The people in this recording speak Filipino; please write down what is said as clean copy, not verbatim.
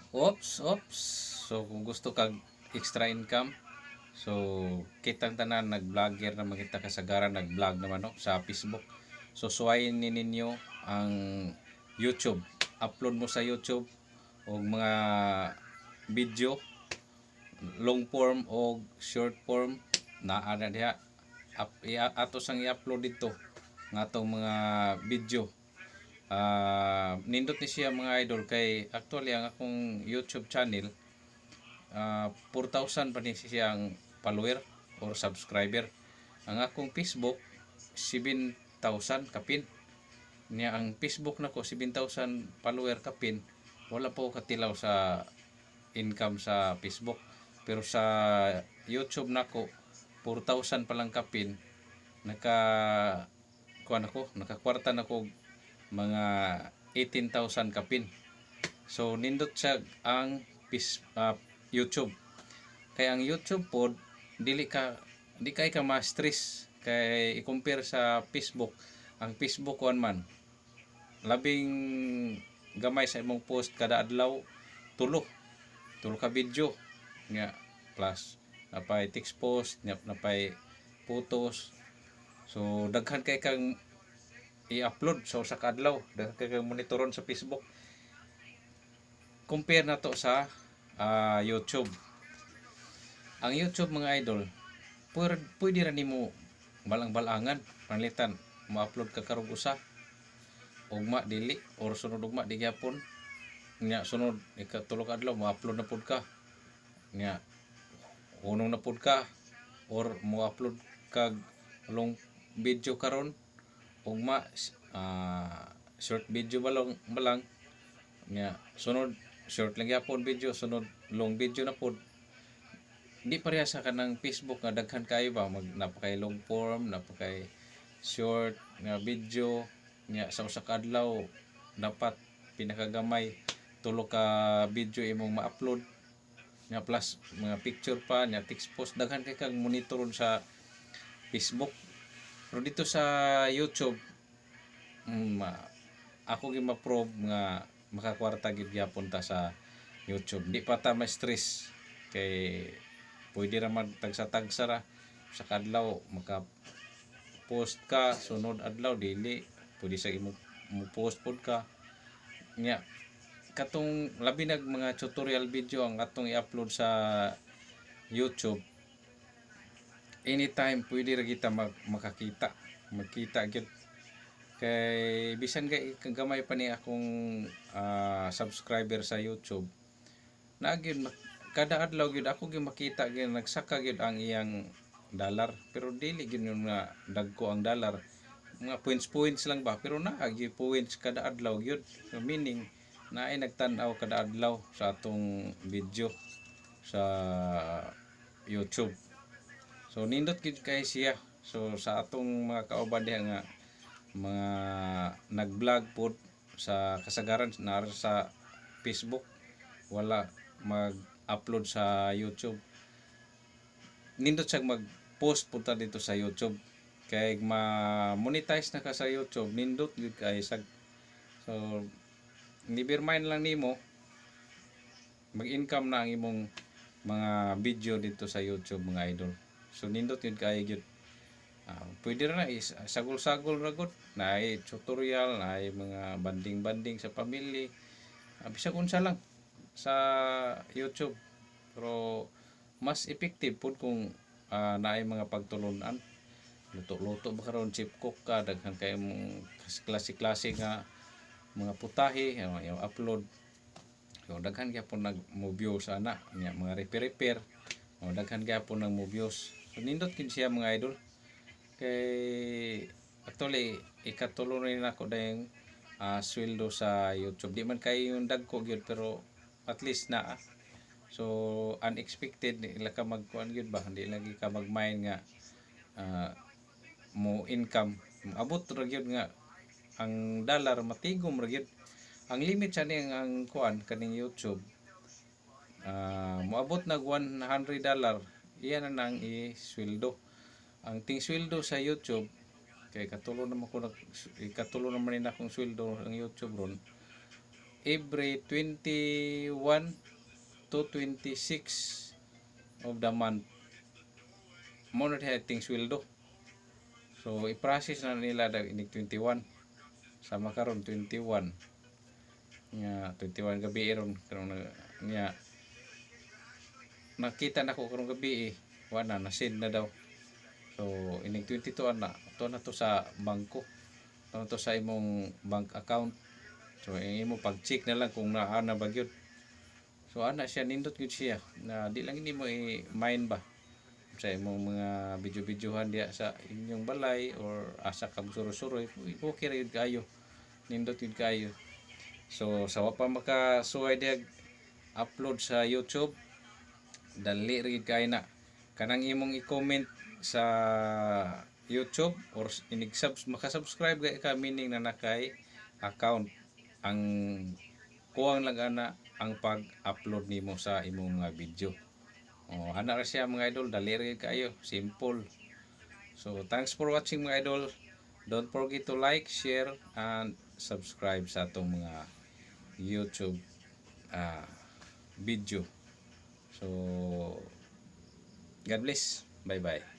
Oops. So kung gusto kag extra income, so kitang tanan nag-vlogger na makita kasagaran nag-vlog naman no sa Facebook. So suwayin ni ninyo ang YouTube. Upload mo sa YouTube og mga video long form o short form naa na diha ato sang i-upload dito nga atong mga video. Nindot ni siya mga idol kay actually ang akong YouTube channel 4,000 pa ni siyang follower or subscriber. Ang akong Facebook 7,000 kapin. Niya ang Facebook nako 7,000 follower kapin. Wala po katilaw sa income sa Facebook. Pero sa YouTube nako 4,000 pa lang kapin. Nakakwarta na ko mga 18,000 kapin. So nindot siya ang YouTube. Kaya ang YouTube pod di kay ka ma-stress kay i-compare sa Facebook. Ang Facebook one man labing gamay sa imong post kada adlaw tulo ka video nga plus napay text post napay photos. So daghan kay kang i-upload so sa kadlaw daghan kay kang monitoron sa Facebook. Compare na to sa YouTube. Ang YouTube mga idol pwede ra nimo balang-balangan panlitan mo-upload ka karong usa ugma dili or sunod ugma di gyapon nya sunod ikatulo ka adlaw mo-upload na pud ka nya unong na pud ka or mo-upload kag long video karon ugma short video balang nya sunod short lang gyapon video sunod long video na pud. Di pareha sa kanang Facebook nga daghan kayo ba napakay long form napakay short nga video nya sa usa ka adlaw dapat pinakagamay tulo ka video imong ma-upload nya plus mga picture pa nya text post daghan kay kang monitoron sa Facebook. Pero dito sa YouTube ako gi ma-prove nga makakwarta gid gyapon ta sa YouTube. Di pa ta ma-stress kay pwede ra man tagsa-tagsa ra sa kadlaw maka post ka sunod adlaw dili pwede sa imo mo post pod ka nya katong labi nag mga tutorial video ang atong i-upload sa YouTube anytime pwede ra kita makita gyud kay bisan kay kagamay pa ni akong subscriber sa YouTube na gyud kada adlaw gyud ako gyud makita gyud nagsaka gyud ang iyang dollar pero dili gyud nga dagko ang dollar mga points lang ba pero naa gyud points kada adlaw gyud so meaning naay nagtan-aw kada adlaw sa atong video sa YouTube. So nindot gyud kay siya so sa atong mga kauban diha nga mga nag-vlog pod sa kasagaran na sa Facebook wala mag-upload sa YouTube. Nindot siya mag-post punta dito sa YouTube kay ma-monetize na ka sa YouTube nindot gyud kay sag so nibirmain lang nimo mag-income na ang imong mga video dito sa YouTube mga idol. So nindot gyud kay gyud pwede ra na sagol-sagol ra gud naay tutorial naay mga banding-banding sa family bisag unsa lang sa YouTube pero mas effective pud kung naay mga pagtulon-an luto-luto ba karon chip cook ka daghan kay mong klase-klase nga mga putahe yung upload so daghan gyapon nag-mo views ana nya mga repair daghan gyapon nang mo views so nindot kin siya mga idol kay actually ikatulo rin ako dayang sweldo sa YouTube di man kay yung dagko gyud pero at least na so unexpected ila ka magkuan gyud ba hindi lagi ka magmine nga mo income abot ra gyud nga ang dollar matigom ra gyud ang limit sa ning ang kuan kaning YouTube moabot nag $100 iyan na nang isweldo ang ting sweldo sa YouTube kay ikatulo naman nila akong sweldo ang YouTube ron every 21 to 26 of the month mo na diha ating sweldo. So i-process na nila dag inig 21 sama karon 21 nga 21 gabi ron karon nga nakita na ko karong gabi wala na send na daw. So inig 22 ana to na to sa bangko, to na to sa imong bank account. So imo pag-check na lang kung naa na ba gyud. So ana siya nindot gyud siya na di lang ini mo i-mind ba sa imong mga video-videohan diya sa inyong balay or asa ka suroy-suroy, okay ra gyud kayo, nindot gyud kayo. So sa wa pa makasuway diya upload sa YouTube, dali ra gyud kayo na kanang imong i-comment sa YouTube or makasubscribe ka meaning na nakay account. Ang kuwang lang ana ang pag-upload nimo sa imong mga video. Ana ra siya mga idol, dali ra kayo, simple. So thanks for watching mga idol. Don't forget to like, share and subscribe sa atong mga YouTube video. So God bless. Bye bye.